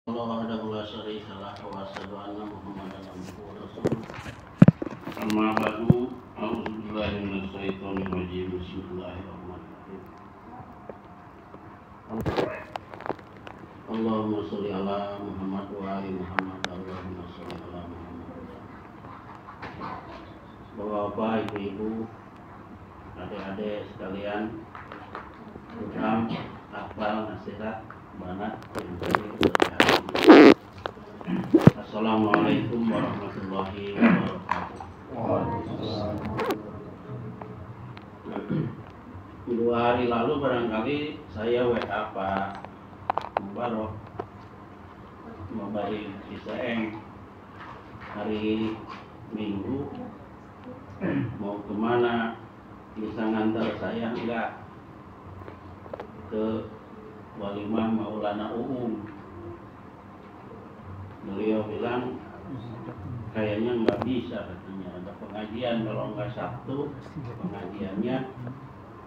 Allah wahdahu la syarika lah wa asyhadu anna Muhammadan abduhu wa rasuluh. Amma ba'du, a'udzu billahi minasy syaithanir rajim. Bismillahirrahmanirrahim. Allahumma sholli ala Muhammad wa ali Muhammad. Allahumma sholli ala Muhammad. Bapak-bapak, ibu-ibu, adik-adik sekalian, program akbal nasihat banat yang tadi berjalan. Assalamualaikum warahmatullahi wabarakatuh. Dua hari lalu barangkali saya WA Pak Mubarok Mabari Ciseeng hari Minggu mau kemana, bisa ngantar saya enggak ke Walimah Maulana Beliau bilang kayaknya nggak bisa, katanya ada pengajian, kalau nggak Sabtu pengajiannya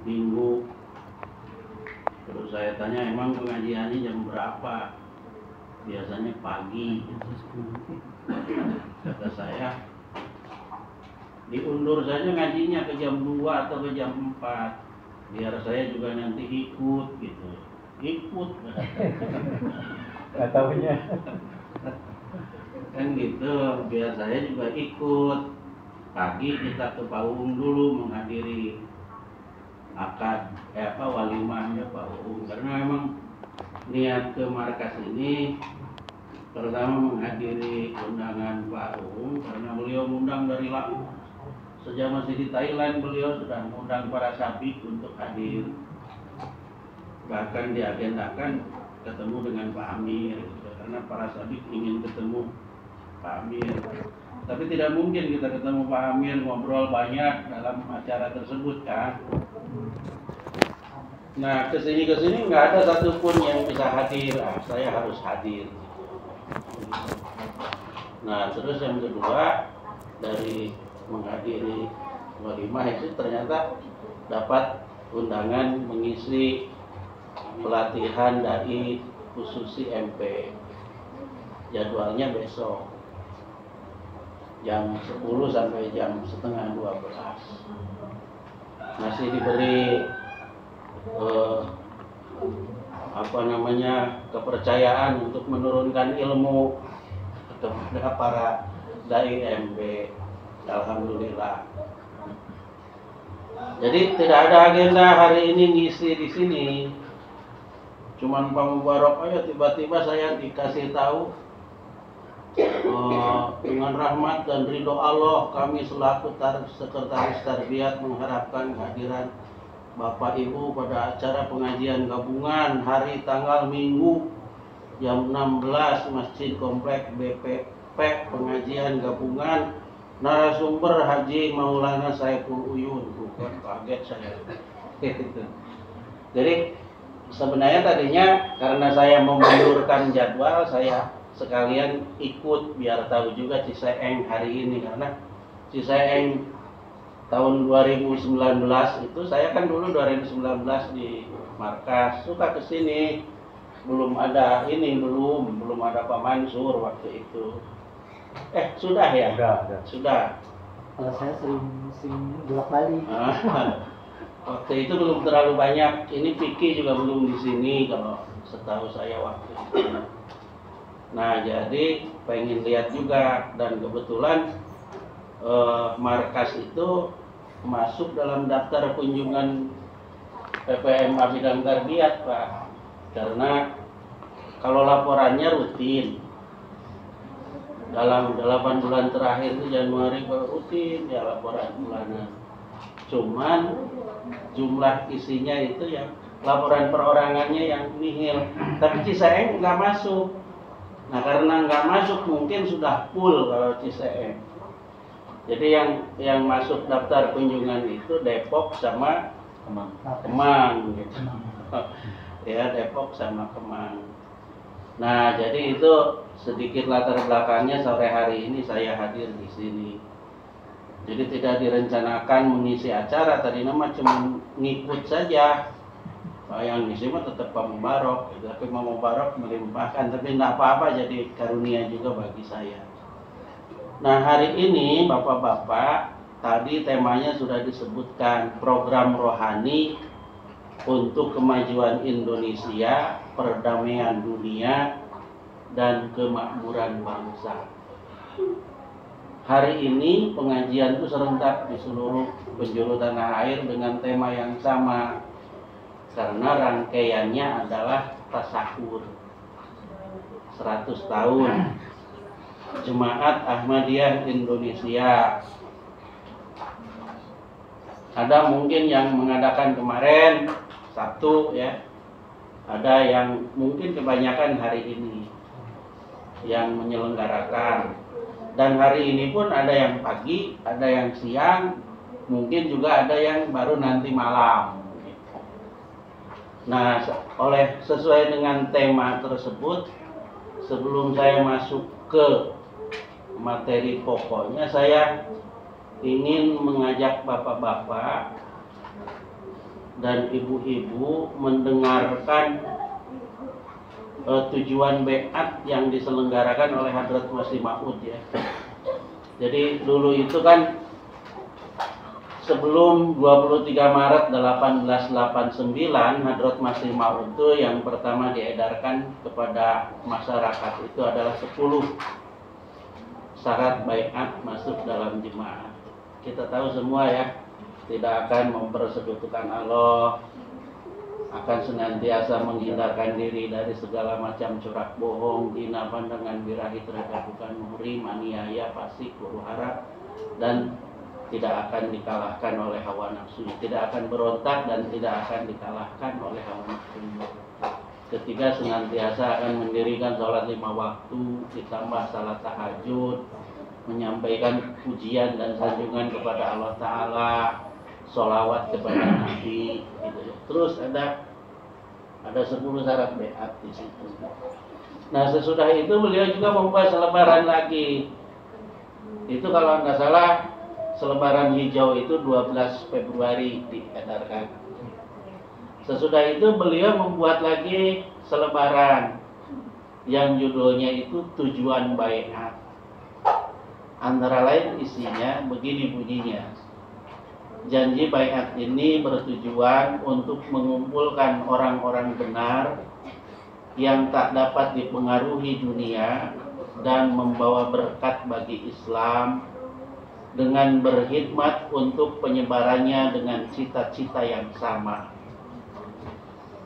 Minggu. Terus saya tanya, emang pengajiannya jam berapa? Biasanya pagi. Kata saya, diundur saja ngajinya ke jam 2 atau ke jam 4, biar saya juga nanti ikut gitu. Ikut nggak tahunya kan gitu, biar saya juga ikut. Pagi kita ke Paung dulu menghadiri akad walimahnya Pak Uung, karena memang niat ke markas ini pertama menghadiri undangan Pak Uung, karena beliau mengundang dari lama. Sejak masih di Thailand beliau sudah mengundang para sabik untuk hadir, bahkan diagendakan ketemu dengan Pak Amir gitu, karena para sabik ingin ketemu Pak Amir. Tapi tidak mungkin kita ketemu Pak Amir ngobrol banyak dalam acara tersebut kan. Nah, kesini nggak ada satupun yang bisa hadir. Saya harus hadir. Nah, terus yang kedua, dari menghadiri walimah itu ternyata dapat undangan mengisi pelatihan dai khususi MP. Jadwalnya besok jam 10 sampai jam setengah 12. Masih diberi kepercayaan untuk menurunkan ilmu kepada para dai MP. Alhamdulillah. Jadi tidak ada agenda hari ini ngisi di sini. Cuman Pak Mubarok aja tiba-tiba saya dikasih tahu, dengan rahmat dan ridho Allah kami selaku sekretaris tarbiyat mengharapkan kehadiran Bapak Ibu pada acara pengajian gabungan hari tanggal Minggu jam 16 Masjid Komplek BPP, pengajian gabungan narasumber Haji Maulana Saiful Uyun. Bukan, kaget saya. Jadi sebenarnya tadinya karena saya memundurkan jadwal, saya sekalian ikut biar tahu juga Ciseeng hari ini, karena Ciseeng tahun 2019 itu saya kan dulu 2019 di markas, suka kesini, belum ada Pak Mansur waktu itu. Sudah ya? Sudah. Kalau saya sering bolak-balik. Waktu itu belum terlalu banyak. Ini Vicky juga belum di sini kalau setahu saya waktu itu. Nah, jadi pengen lihat juga, dan kebetulan markas itu masuk dalam daftar kunjungan PPMA bidang tarbiyat, Pak. Karena kalau laporannya rutin, dalam 8 bulan terakhir itu Januari rutin ya laporan bulanan. Cuman jumlah isinya itu yang laporan perorangannya yang nihil. Tapi Ciseeng nggak masuk. Nah, karena nggak masuk mungkin sudah full kalau Ciseeng. Jadi yang masuk daftar kunjungan itu Depok sama Kemang gitu. Ya, Depok sama Kemang. Nah, jadi itu sedikit latar belakangnya sore hari ini saya hadir di sini. Jadi tidak direncanakan mengisi acara, tadi nama cuma ngikut saja. yang ngisi mah tetap Pak Mubarok, tapi Pak Mubarok melimpahkan, tapi tidak apa-apa, jadi karunia juga bagi saya. Nah, hari ini Bapak-bapak, tadi temanya sudah disebutkan, program rohani untuk kemajuan Indonesia, perdamaian dunia, dan kemakmuran bangsa. Hari ini pengajian itu serentak di seluruh penjuru tanah air dengan tema yang sama, karena rangkaiannya adalah tasakur 100 tahun Jemaat Ahmadiyah Indonesia. Ada mungkin yang mengadakan kemarin Sabtu ya, ada yang mungkin kebanyakan hari ini yang menyelenggarakan, dan hari ini pun ada yang pagi, ada yang siang, mungkin juga ada yang baru nanti malam. Nah, sesuai dengan tema tersebut, sebelum saya masuk ke materi pokoknya, saya ingin mengajak bapak-bapak dan ibu-ibu mendengarkan tujuan beat yang diselenggarakan oleh Hadrat Masih Maud ya. Jadi dulu itu kan sebelum 23 Maret 1889 Hadrat Masih Maud itu yang pertama diedarkan kepada masyarakat itu adalah 10 syarat baiat masuk dalam jemaah. Kita tahu semua ya, tidak akan mempersekutukan Allah, akan senantiasa menghindarkan diri dari segala macam corak bohong, hina, pandangan birahi terhadap bukan muhrim, aniaya, fasik, huru hara, dan tidak akan dikalahkan oleh hawa nafsu, tidak akan berontak dan tidak akan dikalahkan oleh hawa nafsu. Ketiga, senantiasa akan mendirikan sholat 5 waktu, ditambah salat tahajud, menyampaikan pujian dan sanjungan kepada Allah Ta'ala, sholawat kepada Nabi, gitu ya. Terus ada 10 syarat beat di situ. Nah, sesudah itu beliau juga membuat selebaran lagi. Itu kalau nggak salah selebaran hijau itu 12 Februari diedarkan. Sesudah itu beliau membuat lagi selebaran yang judulnya itu tujuan baiat. Antara lain isinya begini bunyinya. Janji baiat ini bertujuan untuk mengumpulkan orang-orang benar yang tak dapat dipengaruhi dunia dan membawa berkat bagi Islam dengan berkhidmat untuk penyebarannya dengan cita-cita yang sama.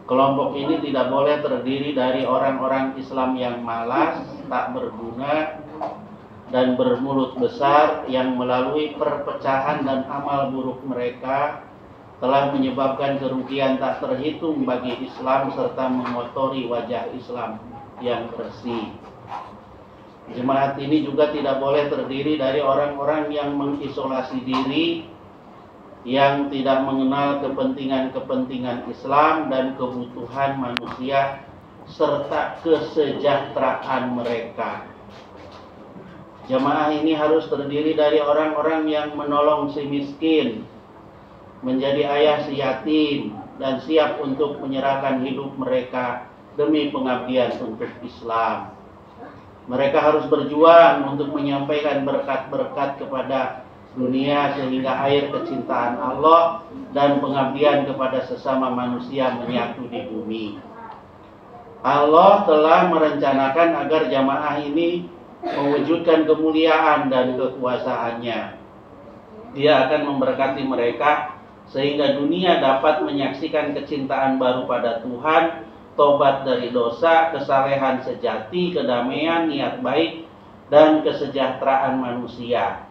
Kelompok ini tidak boleh terdiri dari orang-orang Islam yang malas, tak berguna, dan bermulut besar yang melalui perpecahan dan amal buruk mereka telah menyebabkan kerugian tak terhitung bagi Islam serta mengotori wajah Islam yang bersih. Jemaat ini juga tidak boleh terdiri dari orang-orang yang mengisolasi diri, yang tidak mengenal kepentingan-kepentingan Islam dan kebutuhan manusia serta kesejahteraan mereka. Jemaah ini harus terdiri dari orang-orang yang menolong si miskin, menjadi ayah si yatim, dan siap untuk menyerahkan hidup mereka demi pengabdian untuk Islam. Mereka harus berjuang untuk menyampaikan berkat-berkat kepada dunia sehingga air kecintaan Allah dan pengabdian kepada sesama manusia menyatu di bumi. Allah telah merencanakan agar jamaah ini mewujudkan kemuliaan dan kekuasaannya. Dia akan memberkati mereka sehingga dunia dapat menyaksikan kecintaan baru pada Tuhan, tobat dari dosa, kesalehan sejati, kedamaian, niat baik, dan kesejahteraan manusia.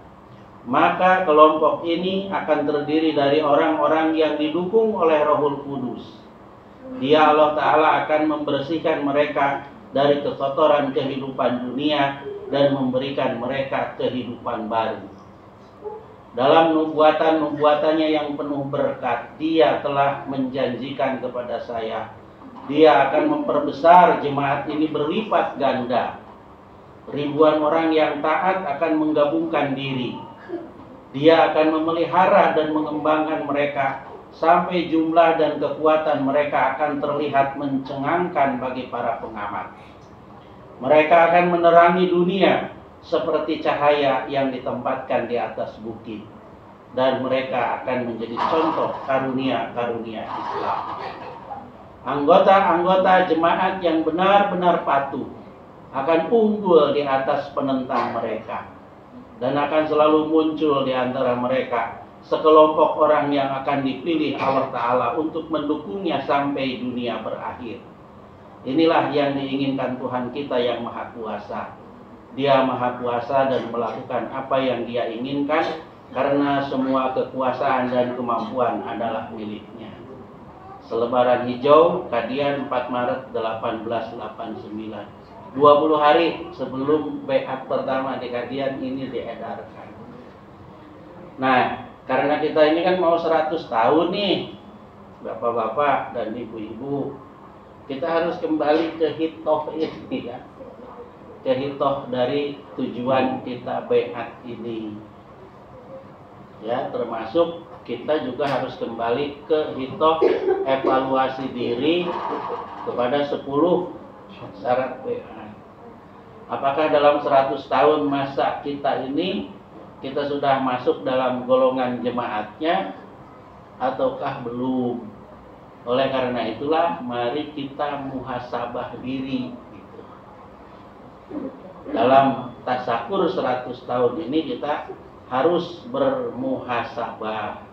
Maka kelompok ini akan terdiri dari orang-orang yang didukung oleh Rohul Kudus. Dia Allah Ta'ala akan membersihkan mereka dari kekotoran kehidupan dunia dan memberikan mereka kehidupan baru. Dalam nubuatan-nubuatannya yang penuh berkat, Dia telah menjanjikan kepada saya, Dia akan memperbesar jemaat ini berlipat ganda. Ribuan orang yang taat akan menggabungkan diri. Dia akan memelihara dan mengembangkan mereka sampai jumlah dan kekuatan mereka akan terlihat mencengangkan bagi para pengamat. Mereka akan menerangi dunia seperti cahaya yang ditempatkan di atas bukit, dan mereka akan menjadi contoh karunia-karunia Islam. Anggota-anggota jemaat yang benar-benar patuh akan unggul di atas penentang mereka, dan akan selalu muncul di antara mereka sekelompok orang yang akan dipilih Allah Ta'ala untuk mendukungnya sampai dunia berakhir. Inilah yang diinginkan Tuhan kita yang Maha Kuasa. Dia Maha Kuasa dan melakukan apa yang Dia inginkan, karena semua kekuasaan dan kemampuan adalah miliknya. Selebaran Hijau, Kadian 4 Maret 1889. 20 hari sebelum baiat pertama di Kadian ini diedarkan. Nah, karena kita ini kan mau 100 tahun nih, bapak-bapak dan ibu-ibu, kita harus kembali ke hitoh ini ya. Ke hitoh dari tujuan kita baiat ini. Ya, termasuk kita juga harus kembali ke hitoh evaluasi diri kepada 10 syarat baiat. Apakah dalam 100 tahun masa kita ini kita sudah masuk dalam golongan jemaatnya ataukah belum? Oleh karena itulah mari kita muhasabah diri gitu. Dalam tasakur 100 tahun ini kita harus bermuhasabah.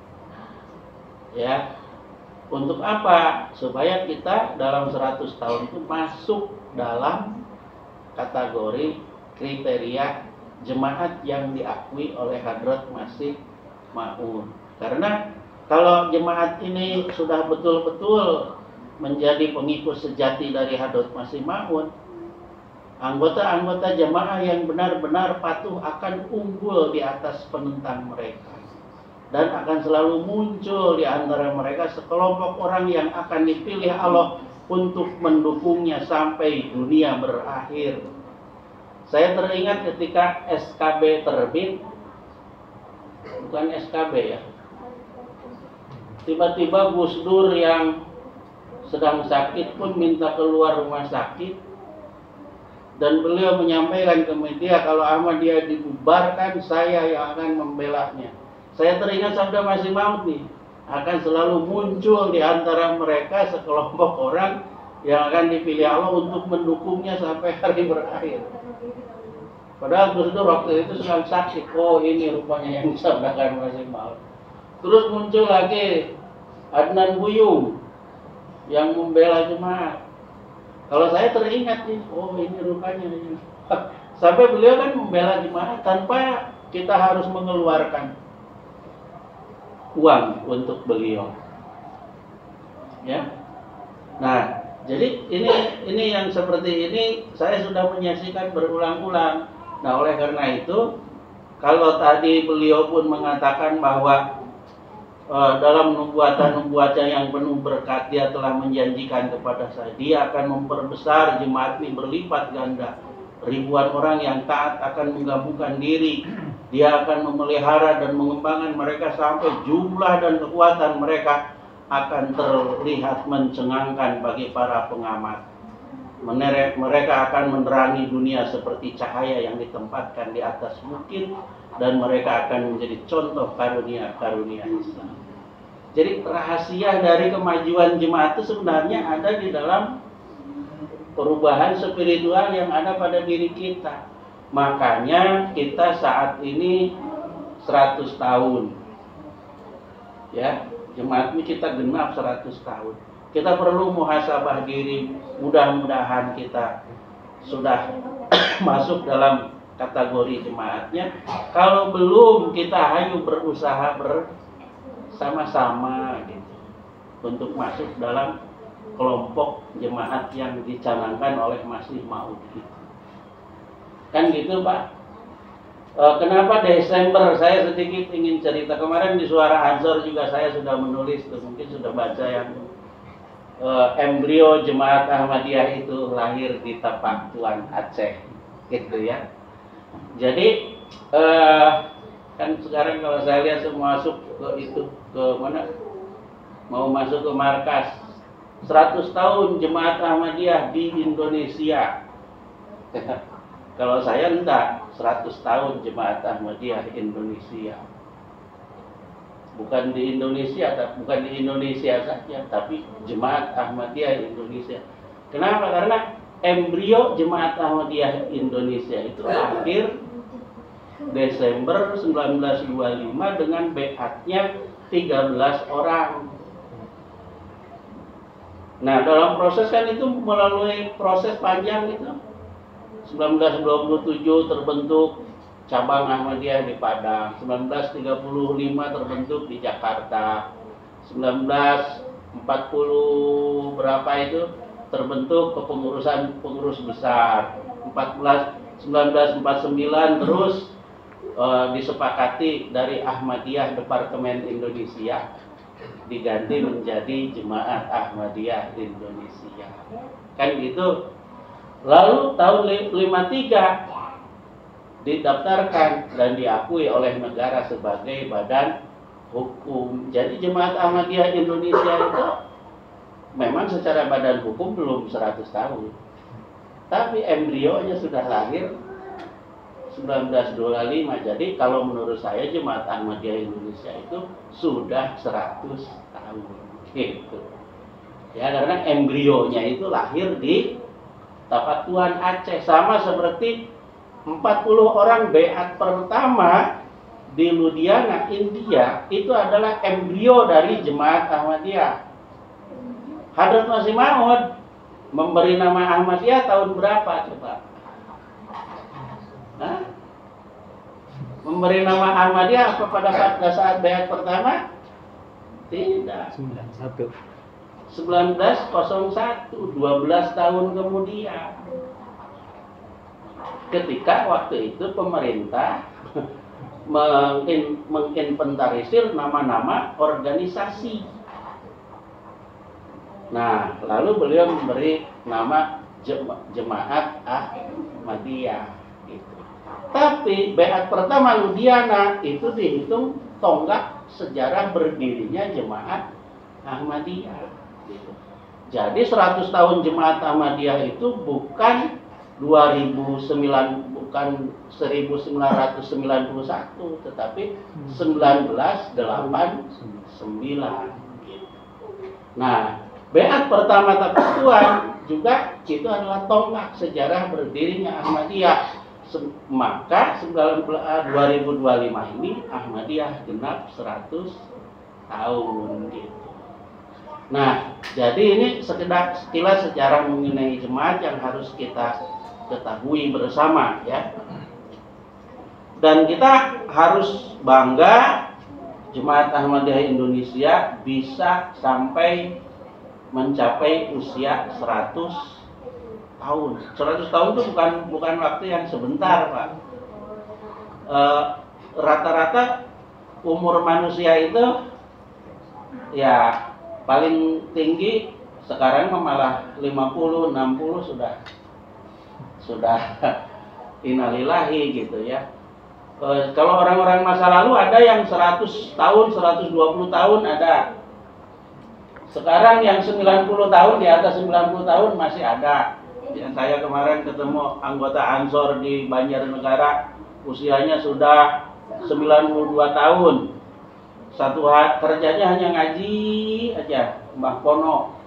Ya. Untuk apa? Supaya kita dalam 100 tahun itu masuk dalam kategori kriteria jemaat yang diakui oleh Hadrat Masih Maun. Karena kalau jemaat ini sudah betul-betul menjadi pengikut sejati dari Hadrat Masih Maun, anggota-anggota jemaah yang benar-benar patuh akan unggul di atas penentang mereka, dan akan selalu muncul di antara mereka sekelompok orang yang akan dipilih Allah untuk mendukungnya sampai dunia berakhir. Saya teringat ketika SKB terbit, bukan SKB ya, tiba-tiba Gus Dur yang sedang sakit pun minta keluar rumah sakit, dan beliau menyampaikan ke media kalau Ahmadiyah dibubarkan, saya yang akan membelanya. Saya teringat sabda Masih Maud nih, akan selalu muncul di antara mereka sekelompok orang yang akan dipilih Allah untuk mendukungnya sampai hari berakhir. Padahal Gus Dur waktu itu sedang sakit. Oh, ini rupanya yang disabdakan Masih Maud. Terus muncul lagi Adnan Buyung yang membela jemaat. Kalau saya teringat nih, oh ini rupanya ini. Sampai beliau kan membela jemaat tanpa kita harus mengeluarkan uang untuk beliau. Ya. Nah, jadi ini yang seperti ini saya sudah menyaksikan berulang-ulang. Nah, oleh karena itu, kalau tadi beliau pun mengatakan bahwa dalam nubuatan-nubuatan yang penuh berkat, dia telah menjanjikan kepada saya, dia akan memperbesar jemaat ini berlipat ganda. Ribuan orang yang taat akan menggabungkan diri. Dia akan memelihara dan mengembangkan mereka sampai jumlah dan kekuatan mereka akan terlihat mencengangkan bagi para pengamat. Mereka akan menerangi dunia seperti cahaya yang ditempatkan di atas bukit, dan mereka akan menjadi contoh karunia-karunia Islam. Jadi rahasia dari kemajuan jemaat itu sebenarnya ada di dalam perubahan spiritual yang ada pada diri kita. Makanya kita saat ini 100 tahun. Ya, jemaat ini kita genap 100 tahun. Kita perlu muhasabah diri. Mudah-mudahan kita sudah masuk dalam kategori jemaatnya. Kalau belum, kita ayo berusaha bersama-sama gitu, untuk masuk dalam kelompok jemaat yang dicanangkan oleh Masih Maud gitu. Kan gitu Pak. Kenapa Desember, saya sedikit ingin cerita. Kemarin di Suara Ansor juga saya sudah menulis tuh, mungkin sudah baca yang embrio jemaat Ahmadiyah itu lahir di Tapak Tuan Aceh gitu ya. Jadi kan sekarang kalau saya lihat semua masuk ke itu, ke mana, mau masuk ke markas. 100 tahun Jemaat Ahmadiyah di Indonesia. Kalau saya enggak, 100 tahun Jemaat Ahmadiyah Indonesia. Bukan di Indonesia saja, tapi Jemaat Ahmadiyah Indonesia. Kenapa? Karena embrio Jemaat Ahmadiyah Indonesia itu lahir Desember 1925 dengan beatnya 13 orang. Nah, dalam proses kan itu melalui proses panjang itu. 1927 terbentuk cabang Ahmadiyah di Padang, 1935 terbentuk di Jakarta, 1940 berapa itu terbentuk kepengurusan pengurus besar, 1949 terus disepakati dari Ahmadiyah Departemen Indonesia diganti menjadi Jemaat Ahmadiyah Indonesia. Kan gitu. Lalu tahun 53 didaftarkan dan diakui oleh negara sebagai badan hukum. Jadi Jemaat Ahmadiyah Indonesia itu memang secara badan hukum belum 100 tahun. Tapi embrionya sudah lahir 1925. Jadi kalau menurut saya Jemaat Ahmadiyah Indonesia itu sudah 100 tahun gitu. Ya, karena embrionya itu lahir di Tapatuan Aceh, sama seperti 40 orang beat pertama di Ludhiana, India, itu adalah embrio dari Jemaat Ahmadiyah. Hadrat Masih Maud memberi nama Ahmadiyah tahun berapa coba? Hah? Memberi nama Ahmadiyah apa pada saat beat pertama? Tidak. 1901, 12 tahun kemudian. Ketika waktu itu pemerintah menginventarisir nama-nama organisasi. Nah, lalu beliau memberi nama Jemaat Ahmadiyah. Gitu. Tapi beat pertama Ludhiana itu dihitung tonggak sejarah berdirinya Jemaat Ahmadiyah. Gitu. Jadi 100 tahun Jemaat Ahmadiyah itu bukan 1991, tetapi 1989. Nah, beat pertama Tapatuan juga itu adalah tonggak sejarah berdirinya Ahmadiyah. Maka 2025 ini Ahmadiyah genap 100 tahun gitu. Nah, jadi ini sekilas sejarah mengenai jemaat yang harus kita ketahui bersama ya. Dan kita harus bangga Jemaat Ahmadiyah Indonesia bisa sampai mencapai usia 100 tahun. 100 tahun itu bukan waktu yang sebentar, Pak. Rata-rata umur manusia itu ya paling tinggi sekarang malah 50, 60 sudah innalillahi gitu ya. Kalau orang-orang masa lalu ada yang 100 tahun, 120 tahun ada. Sekarang yang 90 tahun, di atas 90 tahun masih ada. Ya, saya kemarin ketemu anggota Ansor di Banjarnegara, usianya sudah 92 tahun. Satu kerjanya hanya ngaji aja, Mbah Pono.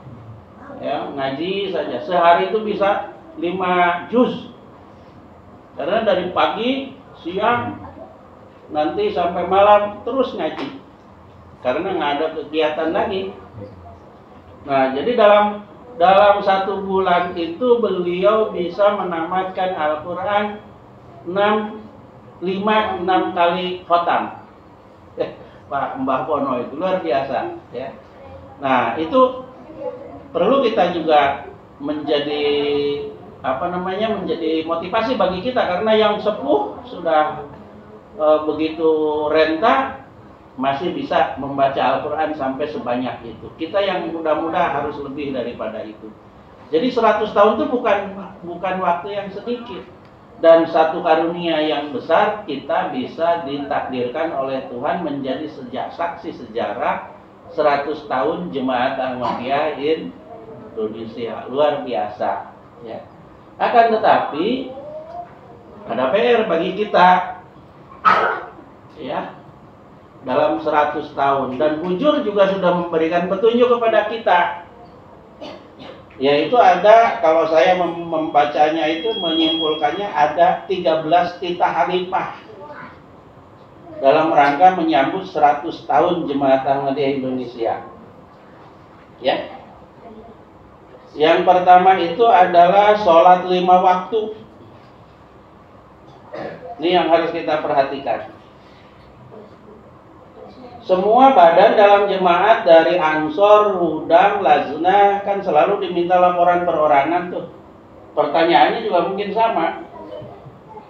Ya, ngaji saja. Sehari itu bisa 5 juz. Karena dari pagi, siang, nanti sampai malam terus ngaji. Karena nggak ada kegiatan lagi. Nah, jadi dalam 1 bulan itu beliau bisa menamatkan Al-Quran 6 kali khotam. Pak Mbah Pono itu luar biasa ya. Nah, itu perlu kita juga menjadi menjadi motivasi bagi kita, karena yang sepuh sudah begitu renta masih bisa membaca Al-Quran sampai sebanyak itu. Kita yang muda-muda harus lebih daripada itu. Jadi 100 tahun itu bukan waktu yang sedikit. Dan satu karunia yang besar, kita bisa ditakdirkan oleh Tuhan menjadi saksi sejarah 100 tahun Jemaat Ahmadiyah Indonesia. Luar biasa, ya. Akan tetapi ada PR bagi kita, ya, dalam 100 tahun. Dan Bujur juga sudah memberikan petunjuk kepada kita, yaitu ada, kalau saya membacanya itu menyimpulkannya ada 13 titah halifah dalam rangka menyambut 100 tahun Jemaat Ahmadiyah Indonesia, ya. Yang pertama itu adalah sholat 5 waktu. Ini yang harus kita perhatikan. Semua badan dalam jemaat dari Ansor, Hudang, Lajnah kan selalu diminta laporan perorangan tuh. Pertanyaannya juga mungkin sama.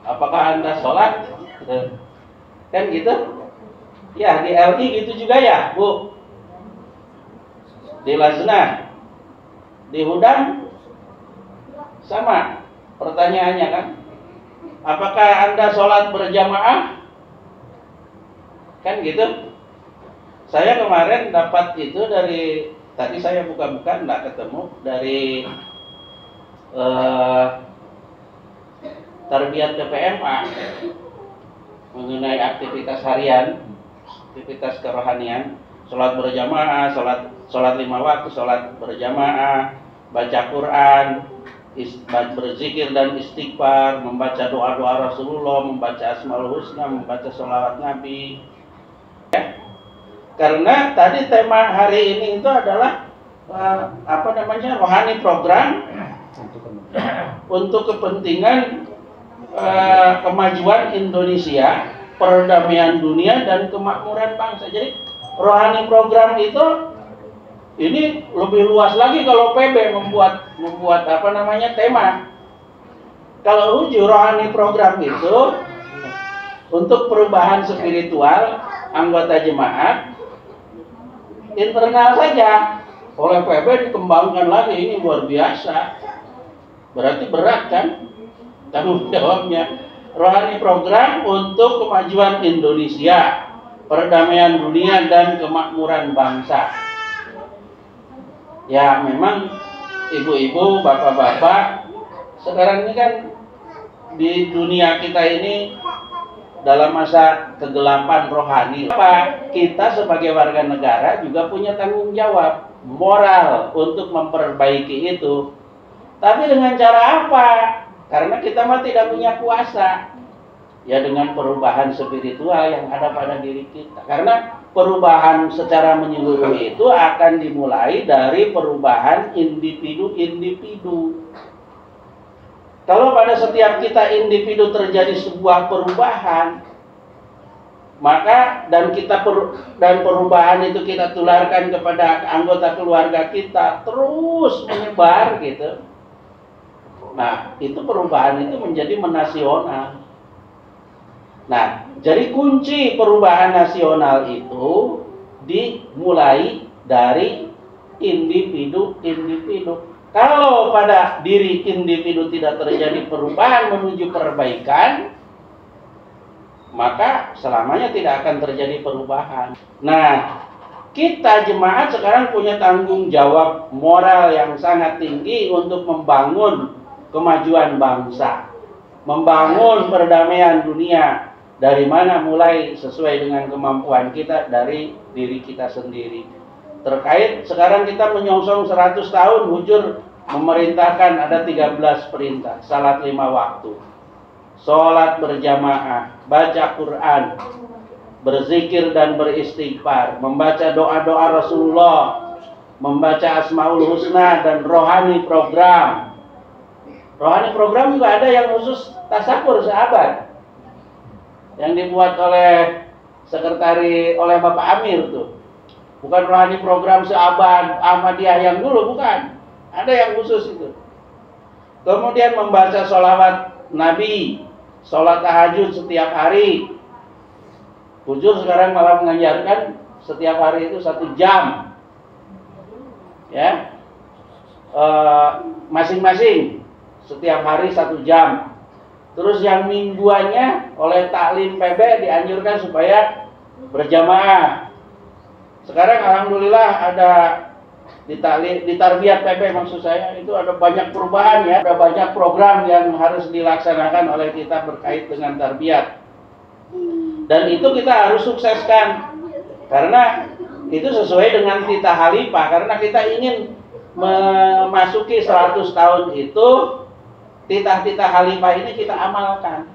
Apakah Anda sholat? Kan gitu? Ya, di LI gitu juga ya, Bu. Di Lajnah, di Hudang sama pertanyaannya kan? Apakah Anda sholat berjamaah? Kan gitu? Saya kemarin dapat itu dari, tadi saya buka-buka nggak ketemu, dari Tarbiyat PPMA mengenai aktivitas harian, aktivitas kerohanian, sholat berjamaah, sholat 5 waktu, sholat berjamaah, baca Quran, berzikir dan istighfar, membaca doa-doa Rasulullah, membaca Asmaul Husna, membaca sholawat Nabi, ya. Karena tadi tema hari ini itu adalah rohani program untuk kepentingan kemajuan Indonesia, perdamaian dunia dan kemakmuran bangsa. Jadi rohani program itu ini lebih luas lagi kalau PB membuat tema. Kalau Hujur rohani program itu untuk perubahan spiritual anggota jemaat internal saja, oleh PB dikembangkan lagi. Ini luar biasa, berarti berat kan tanggung jawabnya. Rohani program untuk kemajuan Indonesia, perdamaian dunia dan kemakmuran bangsa. Ya memang ibu-ibu, bapak-bapak, sekarang ini kan di dunia kita ini dalam masa kegelapan rohani. Kita sebagai warga negara juga punya tanggung jawab moral untuk memperbaiki itu. Tapi dengan cara apa? Karena kita mah tidak punya kuasa. Ya dengan perubahan spiritual yang ada pada diri kita. Karena perubahan secara menyeluruh itu akan dimulai dari perubahan individu-individu. Kalau pada setiap kita individu terjadi sebuah perubahan, maka dan perubahan itu kita tularkan kepada anggota keluarga kita, terus menyebar gitu. Nah, itu perubahan itu menjadi menasional. Nah, jadi kunci perubahan nasional itu dimulai dari individu-individu. Kalau pada diri individu tidak terjadi perubahan menuju perbaikan, maka selamanya tidak akan terjadi perubahan. Nah, kita jemaat sekarang punya tanggung jawab moral yang sangat tinggi untuk membangun kemajuan bangsa, membangun perdamaian dunia. Dari mana? Mulai sesuai dengan kemampuan kita dari diri kita sendiri. Terkait sekarang kita menyongsong 100 tahun Hujur memerintahkan ada 13 perintah. Salat 5 waktu, sholat berjamaah, baca Quran, berzikir dan beristighfar, membaca doa-doa Rasulullah, membaca Asmaul Husna, dan rohani program. Rohani program juga ada yang khusus tasakur sahabat, yang dibuat oleh Bapak Amir tuh. Bukan rohani program seabad Ahmadiyah yang dulu, bukan. Ada yang khusus itu. Kemudian membaca sholawat Nabi, sholat tahajud setiap hari. Hujur sekarang malah mengajarkan setiap hari itu 1 jam. Ya, masing-masing setiap hari 1 jam. Terus yang mingguannya oleh taklim PB dianjurkan supaya berjamaah. Sekarang alhamdulillah ada di Tarbiyat PP maksud saya itu ada banyak perubahan ya, ada banyak program yang harus dilaksanakan oleh kita berkait dengan tarbiyat. Dan itu kita harus sukseskan karena itu sesuai dengan titah Khalifah, karena kita ingin memasuki 100 tahun itu titah-titah Khalifah ini kita amalkan.